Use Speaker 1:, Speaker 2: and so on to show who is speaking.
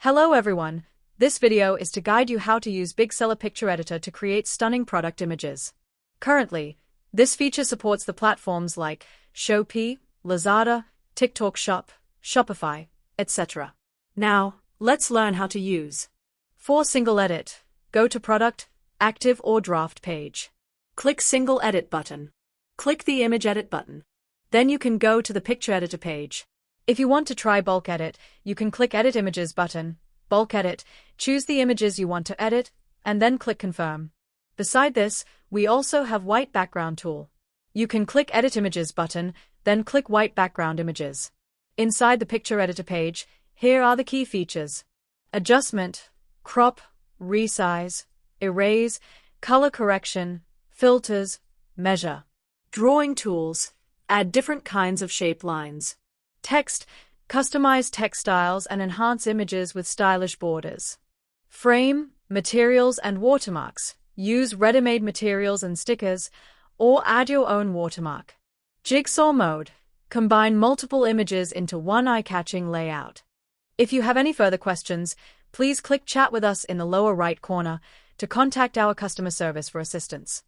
Speaker 1: Hello everyone, this video is to guide you how to use BigSeller Picture Editor to create stunning product images. Currently, this feature supports the platforms like Shopee, Lazada, TikTok Shop, Shopify, etc. Now, let's learn how to use. For single edit, go to Product, Active or Draft page. Click Single Edit button. Click the Image Edit button. Then you can go to the Picture Editor page. If you want to try bulk edit, you can click Edit Images button, bulk edit, choose the images you want to edit, and then click Confirm. Beside this, we also have White Background tool. You can click Edit Images button, then click White Background Images. Inside the Picture Editor page, here are the key features: adjustment, crop, resize, erase, color correction, filters, measure. Drawing tools, add different kinds of shape lines. Text, customize text styles and enhance images with stylish borders. Frame, materials and watermarks, use ready-made materials and stickers, or add your own watermark. Jigsaw mode, combine multiple images into one eye-catching layout. If you have any further questions, please click Chat with us in the lower right corner to contact our customer service for assistance.